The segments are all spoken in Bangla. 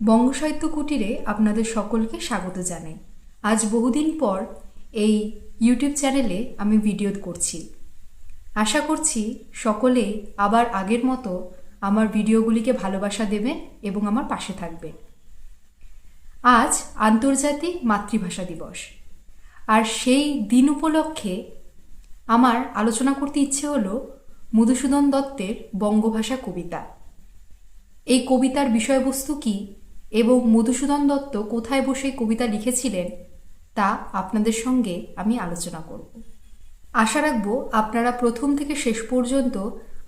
বঙ্গ সাহিত্য কুটিরে আপনাদের সকলকে স্বাগত জানাই। আজ বহুদিন পর এই ইউটিউব চ্যানেলে আমি ভিডিও করছি। আশা করছি সকলে আবার আগের মতো আমার ভিডিওগুলিকে ভালোবাসা দেবেন এবং আমার পাশে থাকবেন। আজ আন্তর্জাতিক মাতৃভাষা দিবস, আর সেই দিন উপলক্ষে আমার আলোচনা করতে ইচ্ছে হলো মধুসূদন দত্তের বঙ্গভাষা কবিতা। এই কবিতার বিষয়বস্তু কী এবং মধুসূদন দত্ত কোথায় বসে কবিতা লিখেছিলেন তা আপনাদের সঙ্গে আমি আলোচনা করব। আশা রাখব আপনারা প্রথম থেকে শেষ পর্যন্ত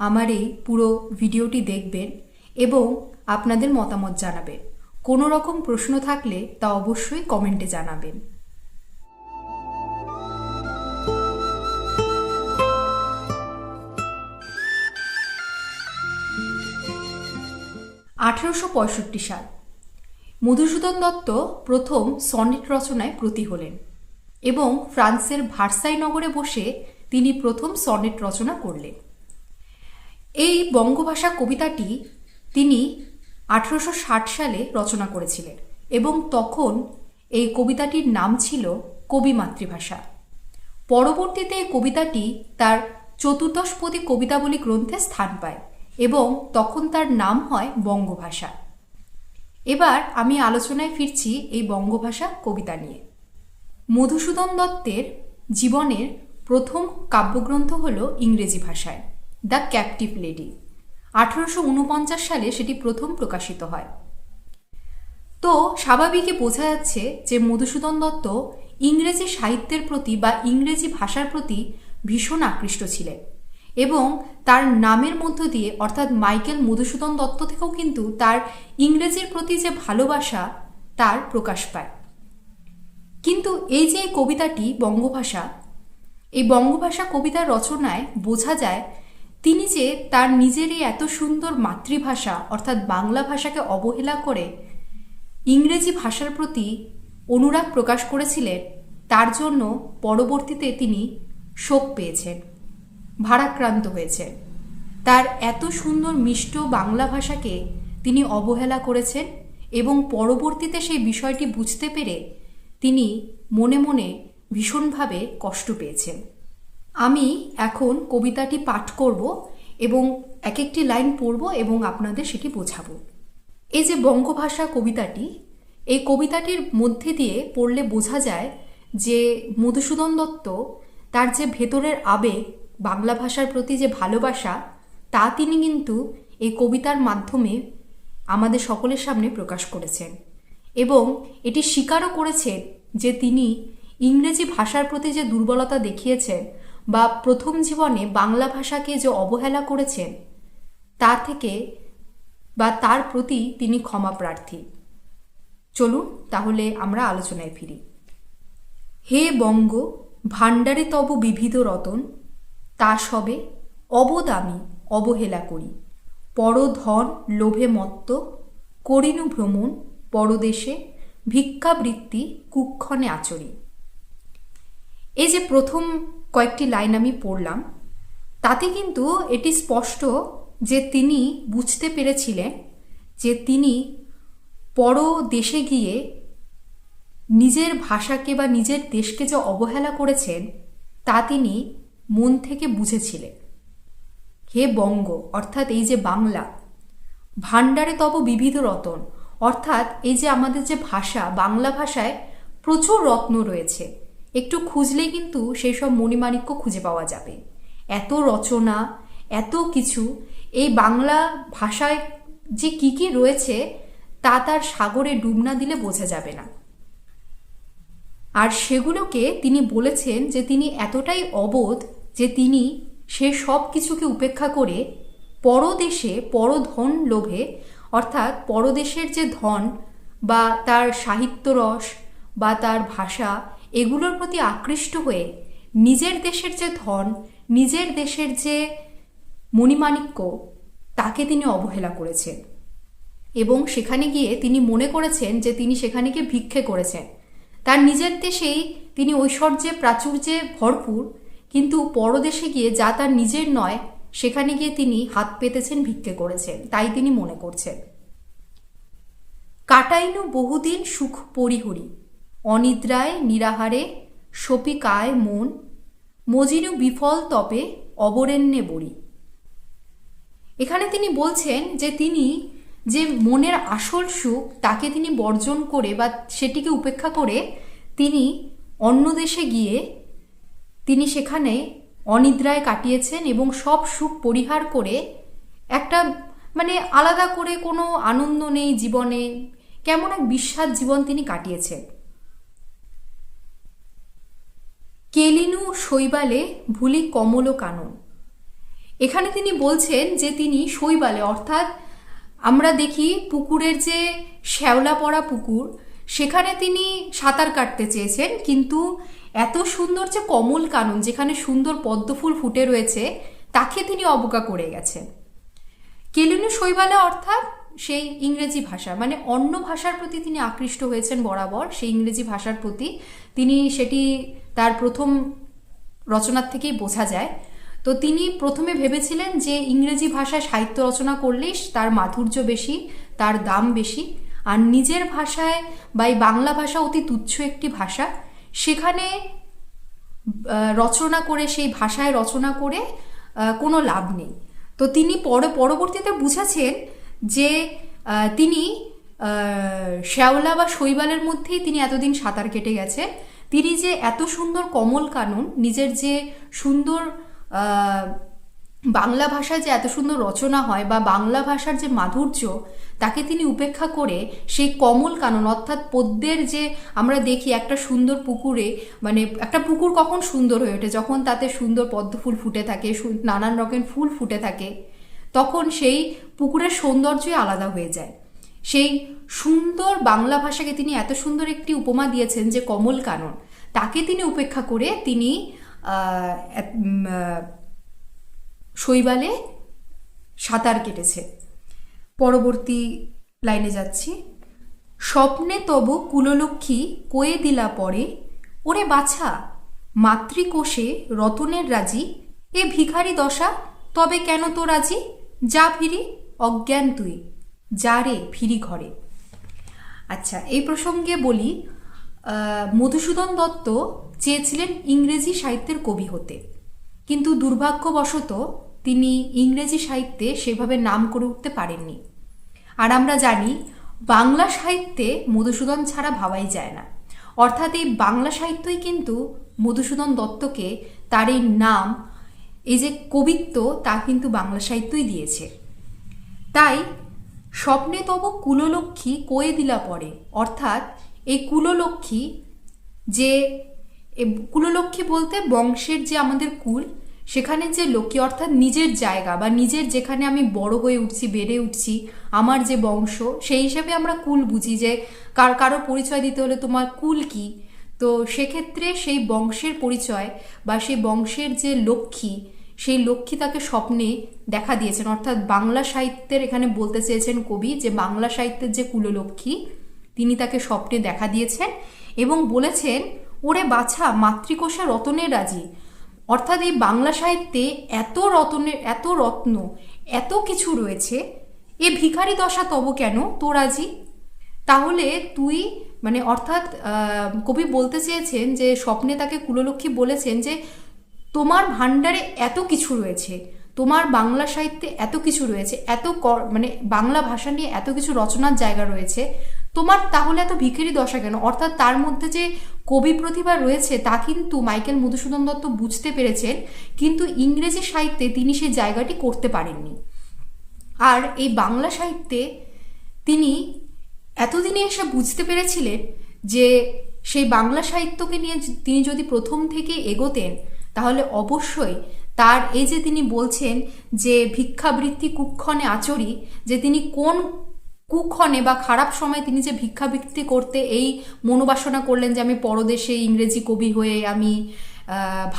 আমার এই পুরো ভিডিওটি দেখবেন এবং আপনাদের মতামত জানাবেন। কোনো রকম প্রশ্ন থাকলে তা অবশ্যই কমেন্টে জানাবেন। (1865 সাল) মধুসূদন দত্ত প্রথম সনেট রচনায় ব্রতী হলেন এবং ফ্রান্সের ভার্সাই নগরে বসে তিনি প্রথম সনেট রচনা করলেন। এই বঙ্গভাষা কবিতাটি তিনি 1860 সালে রচনা করেছিলেন এবং তখন এই কবিতাটির নাম ছিল কবি মাতৃভাষা। পরবর্তীতে এই কবিতাটি তার চতুর্দশপদী কবিতাবলী গ্রন্থে স্থান পায় এবং তখন তার নাম হয় বঙ্গভাষা। এবার আমি আলোচনায় ফিরছি এই বঙ্গভাষা কবিতা নিয়ে। মধুসূদন দত্তের জীবনের প্রথম কাব্যগ্রন্থ হল ইংরেজি ভাষায় দ্য ক্যাপটিভ লেডি। 1849 সালে সেটি প্রথম প্রকাশিত হয়। তো স্বাভাবিকই বোঝা যাচ্ছে যে মধুসূদন দত্ত ইংরেজি সাহিত্যের প্রতি বা ইংরেজি ভাষার প্রতি ভীষণ আকৃষ্ট ছিলেন এবং তার নামের মধ্য দিয়ে অর্থাৎ মাইকেল মধুসূদন দত্ত থেকেও কিন্তু তার ইংরেজির প্রতি যে ভালোবাসা তার প্রকাশ পায়। কিন্তু এই যে কবিতাটি বঙ্গভাষা, এই বঙ্গভাষা কবিতার রচনায় বোঝা যায় তিনি যে তার নিজেরই এত সুন্দর মাতৃভাষা অর্থাৎ বাংলা ভাষাকে অবহেলা করে ইংরেজি ভাষার প্রতি অনুরাগ প্রকাশ করেছিলেন, তার জন্য পরবর্তীতে তিনি শোক পেয়েছেন, ভারাক্রান্ত হয়েছেন। তার এত সুন্দর মিষ্ট বাংলা ভাষাকে তিনি অবহেলা করেছেন এবং পরবর্তীতে সেই বিষয়টি বুঝতে পেরে তিনি মনে মনে ভীষণভাবে কষ্ট পেয়েছেন। আমি এখন কবিতাটি পাঠ করব এবং এক একটি লাইন পড়ব এবং আপনাদের সেটি বোঝাবো। এই যে বঙ্গভাষা কবিতাটি, এই কবিতাটির মধ্যে দিয়ে পড়লে বোঝা যায় যে মধুসূদন দত্ত তার যে ভেতরের আবেগ, বাংলা ভাষার প্রতি যে ভালোবাসা, তা তিনি কিন্তু এই কবিতার মাধ্যমে আমাদের সকলের সামনে প্রকাশ করেছেন এবং এটি স্বীকারও করেছেন যে তিনি ইংরেজি ভাষার প্রতি যে দুর্বলতা দেখিয়েছেন বা প্রথম জীবনে বাংলা ভাষাকে যে অবহেলা করেছেন তা থেকে বা তার প্রতি তিনি ক্ষমা প্রার্থী। চলুন তাহলে আমরা আলোচনায় ফিরি। হে বঙ্গ, ভাণ্ডারে তব বিবিধ রতন, তা সবে অবদামি অবহেলা করি। পরধন লোভে মত্ত করিনু ভ্রমণ, পরদেশে ভিক্ষাবৃত্তি কুক্ষণে আচরি। এই যে প্রথম কয়েকটি লাইন আমি পড়লাম, তাতে কিন্তু এটি স্পষ্ট যে তিনি বুঝতে পেরেছিলেন যে তিনি পর দেশে গিয়ে নিজের ভাষাকে বা নিজের দেশকে যে অবহেলা করেছেন তা তিনি মন থেকে বুঝেছিলেন। হে বঙ্গ অর্থাৎ এই যে বাংলা, ভাণ্ডারে তব বিবিধ রতন অর্থাৎ এই যে আমাদের যে ভাষা, বাংলা ভাষায় প্রচুর রত্ন রয়েছে, একটু খুঁজলেই কিন্তু সেই সব মণিমাণিক্য খুঁজে পাওয়া যাবে। এত রচনা, এত কিছু এই বাংলা ভাষায় যে কি কি রয়েছে তা তার সাগরে ডুব না দিলে বোঝা যাবে না। আর সেগুলোকে তিনি বলেছেন যে তিনি এতটাই অবোধ যে তিনি সে সব কিছুকে উপেক্ষা করে পরদেশে পরধন লোভে অর্থাৎ পরদেশের যে ধন বা তার সাহিত্যরস বা তার ভাষা এগুলোর প্রতি আকৃষ্ট হয়ে নিজের দেশের যে ধন, নিজের দেশের যে মণিমাণিক্য তাকে তিনি অবহেলা করেছেন এবং সেখানে গিয়ে তিনি মনে করেছেন যে তিনি সেখানে গিয়ে ভিক্ষে করেছেন। তার নিজের দেশেই তিনি ঐশ্বর্যে প্রাচুর্যে ভরপুর, কিন্তু পরদেশে গিয়ে যা তার নিজের নয় সেখানে গিয়ে তিনি হাত পেতেছেন, ভিক্ষে করেছেন, তাই তিনি মনে করছেন। কাটাইনু বহুদিন সুখ পরিহরি, অনিদ্রায় নিরাহারে সপিকায় মন, মজিনু বিফল তপে অবরেণ্যে বড়ি। এখানে তিনি বলছেন যে তিনি যে মনের আসল সুখ তাকে তিনি বর্জন করে বা সেটিকে উপেক্ষা করে তিনি অন্য দেশে গিয়ে তিনি সেখানে অনিদ্রায় কাটিয়েছেন এবং সব সুখ পরিহার করে একটা মানে আলাদা করে কোনো আনন্দ নেই জীবনে, কেমন এক বিস্বাদ জীবন তিনি কাটিয়েছেন। কেলিনু শৈবালে ভুলি কমল কানন। এখানে তিনি বলছেন যে তিনি শৈবালে অর্থাৎ আমরা দেখি পুকুরের যে শ্যাওলা পড়া পুকুর সেখানে তিনি সাঁতার কাটতে চেয়েছেন, কিন্তু এত সুন্দর যে কমল কানন যেখানে সুন্দর পদ্মফুল ফুটে রয়েছে তাকে তিনি অবজ্ঞা করে গেছেন। কেলিনু শৈবালে অর্থাৎ সেই ইংরেজি ভাষা মানে অন্য ভাষার প্রতি তিনি আকৃষ্ট হয়েছেন বরাবর, সেই ইংরেজি ভাষার প্রতি তিনি সেটি তার প্রথম রচনার থেকেই বোঝা যায়। তো তিনি প্রথমে ভেবেছিলেন যে ইংরেজি ভাষায় সাহিত্য রচনা করলেই তার মাধুর্য বেশি, তার দাম বেশি, আর নিজের ভাষায় বা এই বাংলা ভাষা অতি তুচ্ছ একটি ভাষা, সেখানে রচনা করে সেই ভাষায় রচনা করে কোনো লাভ নেই। তো তিনি পরবর্তীতে বুঝেছেন যে তিনি শ্যাওলা বা শৈবালের মধ্যেই তিনি এতদিন সাঁতার কেটে গেছেন, তিনি যে এত সুন্দর কমল কানন নিজের যে সুন্দর বাংলা ভাষায় যে এত সুন্দর রচনা হয় বা বাংলা ভাষার যে মাধুর্য তাকে তিনি উপেক্ষা করে সেই কমল কানন অর্থাৎ পদ্মের যে আমরা দেখি একটা সুন্দর পুকুরে মানে একটা পুকুর কখন সুন্দর হয়ে ওঠে যখন তাতে সুন্দর পদ্ম ফুল ফুটে থাকে, নানান রকমের ফুল ফুটে থাকে, তখন সেই পুকুরের সৌন্দর্যই আলাদা হয়ে যায়। সেই সুন্দর বাংলা ভাষাকে তিনি এত সুন্দর একটি উপমা দিয়েছেন যে কমল কানন, তাকে তিনি উপেক্ষা করে তিনি শৈবালে সাঁতার কেটেছে। পরবর্তী লাইনে যাচ্ছি। স্বপ্নে তব কুললক্ষ্মী কয়ে দিলা পরে, ওরে বাছা মাতৃকোষে রতনের রাজি, এ ভিখারি দশা তবে কেন তো রাজি, যা ফিরি অজ্ঞান তুই, যা রে ফিরি ঘরে। আচ্ছা, এই প্রসঙ্গে বলি মধুসূদন দত্ত চেয়েছিলেন ইংরেজি সাহিত্যের কবি হতে, কিন্তু দুর্ভাগ্যবশত তিনি ইংরেজি সাহিত্যে সেভাবে নাম করে উঠতে পারেননি। আর আমরা জানি বাংলা সাহিত্যে মধুসূদন ছাড়া ভাবাই যায় না, অর্থাৎ এই বাংলা সাহিত্যই কিন্তু মধুসূদন দত্তকে তার এই নাম, এই যে কবিত্ব, তা কিন্তু বাংলা সাহিত্যই দিয়েছে। তাই স্বপ্নে তব কুললক্ষ্মী কয়ে দিলা পরে, অর্থাৎ এই কুললক্ষ্মী যে কুললক্ষ্মী বলতে বংশের যে আমাদের কুল, সেখানে যে লক্ষ্মী অর্থাৎ নিজের জায়গা বা নিজের যেখানে আমি বড় হয়ে উঠছি, বেড়ে উঠছি, আমার যে বংশ, সেই হিসাবে আমরা কুল বুঝি যে কারো পরিচয় দিতে হলে তোমার কুল কি, তো সেক্ষেত্রে সেই বংশের পরিচয় বা সেই বংশের যে লক্ষ্মী, সেই লক্ষ্মী তাকে স্বপ্নে দেখা দিয়েছেন। অর্থাৎ বাংলা সাহিত্যের এখানে বলতে চেয়েছেন কবি যে বাংলা সাহিত্যের যে কুললক্ষ্মী তিনি তাকে স্বপ্নে দেখা দিয়েছেন এবং বলেছেন, ওরে বাছা মাতৃকোষে রতনের রাজি। অর্থাৎ এই বাংলা সাহিত্যে এত রত্ন এত কিছু রয়েছে, এ ভিখারি দশা তব কেন তো রাজি। তাহলে তুই মানে অর্থাৎ কবি বলতে চেয়েছেন যে স্বপ্নে তাকে কুললক্ষ্মী বলেছেন যে তোমার ভাণ্ডারে এত কিছু রয়েছে, তোমার বাংলা সাহিত্যে এত কিছু রয়েছে, মানে বাংলা ভাষা নিয়ে এত কিছু রচনার জায়গা রয়েছে, তোমার তাহলে এত ভিখারি দশা কেন। অর্থাৎ তার মধ্যে যে কবি প্রতিভা রয়েছে তা কিন্তু মাইকেল মধুসূদন দত্ত বুঝতে পেরেছেন, কিন্তু ইংরেজি সাহিত্যে তিনি সেই জায়গাটি করতে পারেননি। আর এই বাংলা সাহিত্যে তিনি এতদিনে এসে বুঝতে পেরেছিলেন যে সেই বাংলা সাহিত্যকে নিয়ে তিনি যদি প্রথম থেকে এগোতেন তাহলে অবশ্যই তার এই যে তিনি বলছেন যে ভিক্ষাবৃত্তি কুক্ষণে আচরি, যে তিনি কোন কুক্ষণে বা খারাপ সময় তিনি যে ভিক্ষাবৃত্তি করতে এই মনোবাসনা করলেন যে আমি পরদেশে ইংরেজি কবি হয়ে আমি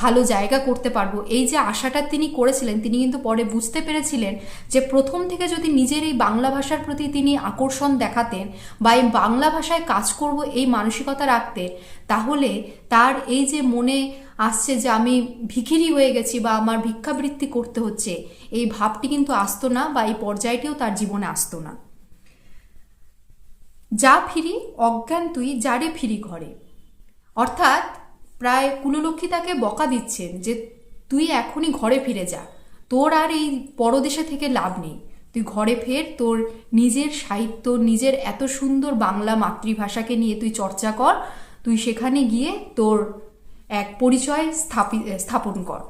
ভালো জায়গা করতে পারবো, এই যে আশাটা তিনি করেছিলেন, তিনি কিন্তু পরে বুঝতে পেরেছিলেন যে প্রথম থেকে যদি নিজের এই বাংলা ভাষার প্রতি তিনি আকর্ষণ দেখাতেন বা এই বাংলা ভাষায় কাজ করব এই মানসিকতা রাখতেন, তাহলে তার এই যে মনে আসছে যে আমি ভিখিরি হয়ে গেছি বা আমার ভিক্ষাবৃত্তি করতে হচ্ছে, এই ভাবটি কিন্তু আসতো না বা এই পর্যায়টিও তার জীবনে আসতো না। যা ফিরি অজ্ঞান তুই যারে ফিরি ঘরে। অর্থাৎ প্রায় কুললক্ষ্মী তাকে বকা দিচ্ছেন যে তুই এখনই ঘরে ফিরে যা, তোর আর এই পরদেশে থেকে লাভ নেই, তুই ঘরে ফের, তোর নিজের সাহিত্য, নিজের এত সুন্দর বাংলা মাতৃভাষাকে নিয়ে তুই চর্চা কর, তুই সেখানে গিয়ে তোর এক পরিচয় স্থাপন কর।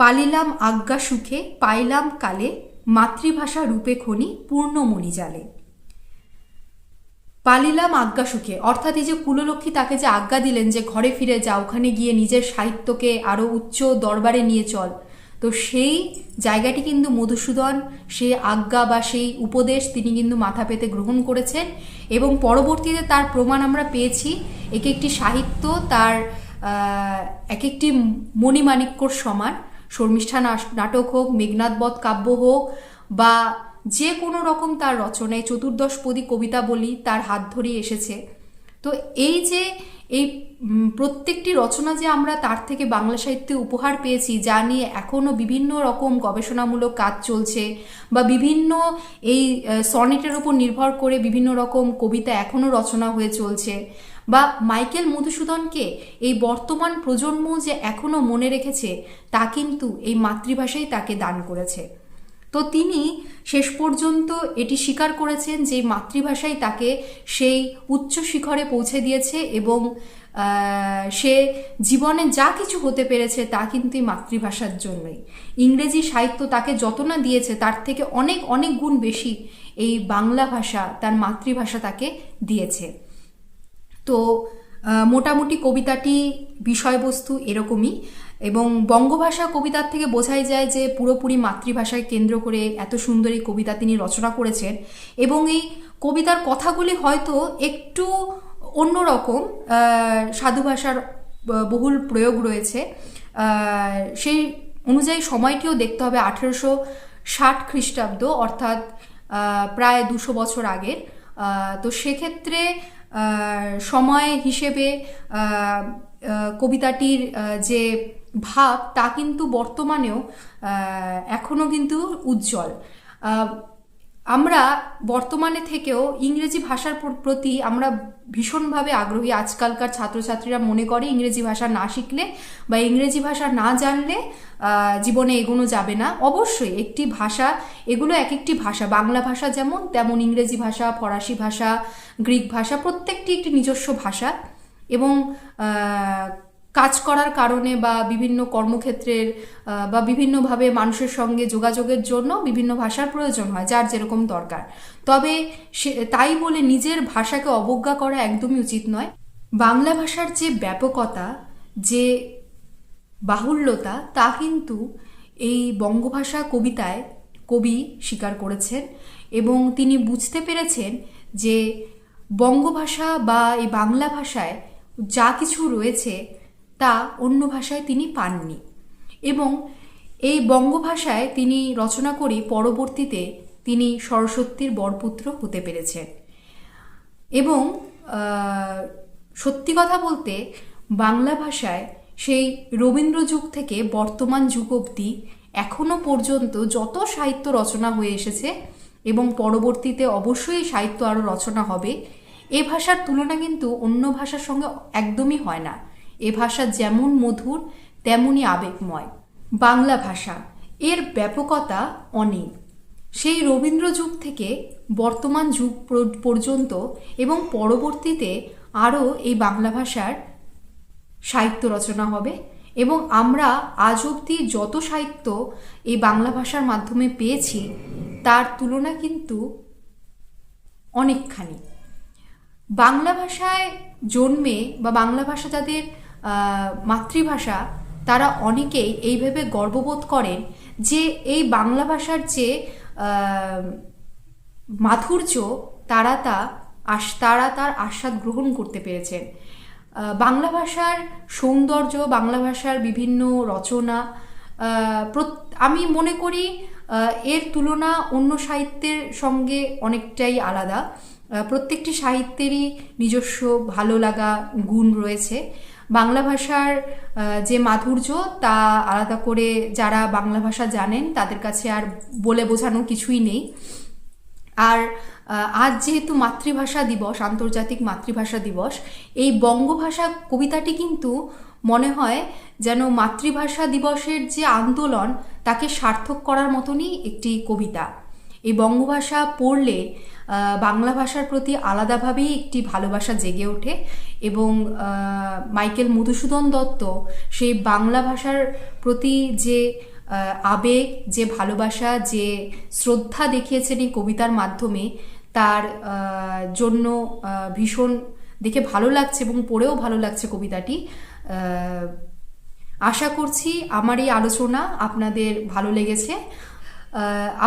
পালিলাম আজ্ঞা সুখে পাইলাম কালে, মাতৃভাষা রূপে খনি পূর্ণমণি জালে। পালিলাম আজ্ঞা সুখে, অর্থাৎ এই যে কুললক্ষ্মী তাকে যে আজ্ঞা দিলেন যে ঘরে ফিরে যা, ওখানে গিয়ে নিজের সাহিত্যকে আরও উচ্চ দরবারে নিয়ে চল, তো সেই জায়গাটি কিন্তু মধুসূদন সে আজ্ঞা বা সেই উপদেশ তিনি কিন্তু মাথা পেতে গ্রহণ করেছেন এবং পরবর্তীতে তার প্রমাণ আমরা পেয়েছি। এক একটি সাহিত্য তার এক একটি মণিমাণিক্যর সমান, শর্মিষ্ঠা নাটক হোক, মেঘনাদবধ কাব্য হোক বা যে কোনো রকম তার রচনায় চতুর্দশপদী কবিতা বলি তার হাত ধরেই এসেছে। তো এই যে এই প্রত্যেকটি রচনা যে আমরা তার থেকে বাংলা সাহিত্যে উপহার পেয়েছি, যা নিয়ে এখনও বিভিন্ন রকম গবেষণামূলক কাজ চলছে বা বিভিন্ন এই সনেটের উপর নির্ভর করে বিভিন্ন রকম কবিতা এখনও রচনা হয়ে চলছে, বা মাইকেল মধুসূদনকে এই বর্তমান প্রজন্ম যে এখনও মনে রেখেছে, তা কিন্তু এই মাতৃভাষাই তাকে দান করেছে। তো তিনি শেষ পর্যন্ত এটি স্বীকার করেছেন যে মাতৃভাষাই তাকে সেই উচ্চ শিখরে পৌঁছে দিয়েছে এবং সে জীবনে যা কিছু হতে পেরেছে তা কিন্তু এই মাতৃভাষার জন্যই। ইংরেজি সাহিত্য তাকে যত না দিয়েছে তার থেকে অনেক অনেক গুণ বেশি এই বাংলা ভাষা, তার মাতৃভাষা তাকে দিয়েছে। তো মোটামুটি কবিতাটি বিষয়বস্তু এরকমই, এবং বঙ্গভাষা কবিতার থেকে বোঝাই যায় যে পুরোপুরি মাতৃভাষায় কেন্দ্র করে এত সুন্দর এই কবিতা তিনি রচনা করেছেন। এবং এই কবিতার কথাগুলি হয়তো একটু অন্যরকম, সাধু ভাষার বহুল প্রয়োগ রয়েছে, সেই অনুযায়ী সময়টিও দেখতে হবে 1860 খ্রিস্টাব্দ, অর্থাৎ প্রায় 200 বছর আগের। তো সেক্ষেত্রে সময় হিসেবে কবিতাটির যে ভাব তা কিন্তু বর্তমানেও এখনও কিন্তু উজ্জ্বল। আমরা বর্তমানে থেকেও ইংরেজি ভাষার প্রতি আমরা ভীষণভাবে আগ্রহী। আজকালকার ছাত্রছাত্রীরা মনে করে ইংরেজি ভাষা না শিখলে বা ইংরেজি ভাষা না জানলে জীবনে এগোনো যাবে না। অবশ্যই একটি ভাষা, এগুলো এক একটি ভাষা, বাংলা ভাষা যেমন তেমন ইংরেজি ভাষা, ফরাসি ভাষা, গ্রিক ভাষা, প্রত্যেকটি একটি নিজস্ব ভাষা এবং কাজ করার কারণে বা বিভিন্ন কর্মক্ষেত্রের বা বিভিন্নভাবে মানুষের সঙ্গে যোগাযোগের জন্য বিভিন্ন ভাষার প্রয়োজন হয়, যার যেরকম দরকার। তবে তাই বলে নিজের ভাষাকে অবজ্ঞা করা একদমই উচিত নয়। বাংলা ভাষার যে ব্যাপকতা, যে বাহুল্যতা, তা কিন্তু এই বঙ্গভাষা কবিতায় কবি স্বীকার করেছেন এবং তিনি বুঝতে পেরেছেন যে বঙ্গভাষা বা এই বাংলা ভাষায় যা কিছু রয়েছে তা অন্য ভাষায় তিনি পাননি এবং এই বঙ্গভাষায় তিনি রচনা করে পরবর্তীতে তিনি সরস্বতীর বরপুত্র হতে পেরেছেন। এবং সত্যি কথা বলতে বাংলা ভাষায় সেই রবীন্দ্র যুগ থেকে বর্তমান যুগ অবধি এখনো পর্যন্ত যত সাহিত্য রচনা হয়ে এসেছে এবং পরবর্তীতে অবশ্যই সাহিত্য আরও রচনা হবে, এ ভাষার তুলনা কিন্তু অন্য ভাষার সঙ্গে একদমই হয় না। এ ভাষা যেমন মধুর তেমনই আবেগময়। বাংলা ভাষা এর ব্যাপকতা অনেক, সেই রবীন্দ্র যুগ থেকে বর্তমান যুগ পর্যন্ত এবং পরবর্তীতে আরও এই বাংলা ভাষার সাহিত্য রচনা হবে এবং আমরা আজ অবধি যত সাহিত্য এই বাংলা ভাষার মাধ্যমে পেয়েছি তার তুলনা কিন্তু অনেকখানি। বাংলা ভাষায় জন্মে বা বাংলা ভাষা যাদের মাতৃভাষা, তারা অনেকেই এইভাবে গর্ববোধ করেন যে এই বাংলা ভাষার যে মাধুর্য তারা তার আস্বাদ গ্রহণ করতে পেরেছেন। বাংলা ভাষার সৌন্দর্য, বাংলা ভাষার বিভিন্ন রচনা, আমি মনে করি এর তুলনা অন্য সাহিত্যের সঙ্গে অনেকটাই আলাদা। প্রত্যেকটি সাহিত্যেরই নিজস্ব ভালো লাগা গুণ রয়েছে। বাংলা ভাষার যে মাধুর্য তা আলাদা করে যারা বাংলা ভাষা জানেন তাদের কাছে আর বলে বোঝানো কিছুই নেই। আর আজ যেহেতু মাতৃভাষা দিবস, আন্তর্জাতিক মাতৃভাষা দিবস, এই বঙ্গভাষা কবিতাটি কিন্তু মনে হয় যেন মাতৃভাষা দিবসের যে আন্দোলন তাকে সার্থক করার মতনই একটি কবিতা। এই বঙ্গভাষা পড়লে বাংলা ভাষার প্রতি আলাদাভাবেই একটি ভালোবাসা জেগে ওঠে এবং মাইকেল মধুসূদন দত্ত সেই বাংলা ভাষার প্রতি যে আবেগ, যে ভালোবাসা, যে শ্রদ্ধা দেখিয়েছেন এই কবিতার মাধ্যমে, তার জন্য ভীষণ দেখে ভালো লাগছে এবং পড়েও ভালো লাগছে কবিতাটি। আশা করছি আমার এই আলোচনা আপনাদের ভালো লেগেছে।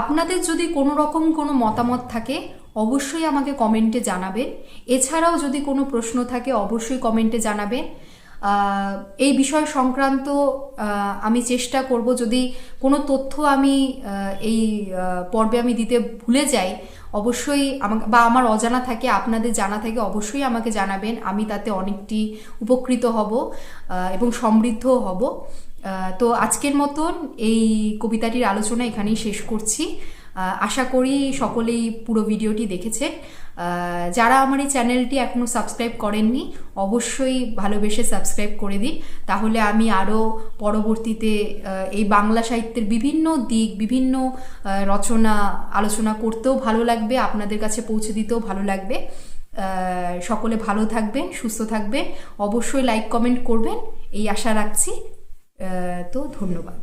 আপনাদের যদি কোনো রকম কোনো মতামত থাকে অবশ্যই আমাকে কমেন্টে জানাবেন। এছাড়াও যদি কোনো প্রশ্ন থাকে অবশ্যই কমেন্টে জানাবেন। এই বিষয় সংক্রান্ত আমি চেষ্টা করব, যদি কোনো তথ্য আমি এই পর্বে আমি দিতে ভুলে যাই অবশ্যই আমাকে, বা আমার অজানা থাকে, আপনাদের জানা থাকে, অবশ্যই আমাকে জানাবেন। আমি তাতে অনেকটি উপকৃত হব এবং সমৃদ্ধও হব। তো আজকের মতন এই কবিতাটির আলোচনা এখানেই শেষ করছি। আশা করি সকলেই পুরো ভিডিওটি দেখেছেন। যারা আমার এই চ্যানেলটি এখনও সাবস্ক্রাইব করেননি অবশ্যই ভালোবেসে সাবস্ক্রাইব করে দিন, তাহলে আমি আরও পরবর্তীতে এই বাংলা সাহিত্যের বিভিন্ন দিক, বিভিন্ন রচনা আলোচনা করতেও ভালো লাগবে, আপনাদের কাছে পৌঁছে দিতেও ভালো লাগবে। সকলে ভালো থাকবেন, সুস্থ থাকবেন, অবশ্যই লাইক কমেন্ট করবেন এই আশা রাখছি। তো ধন্যবাদ।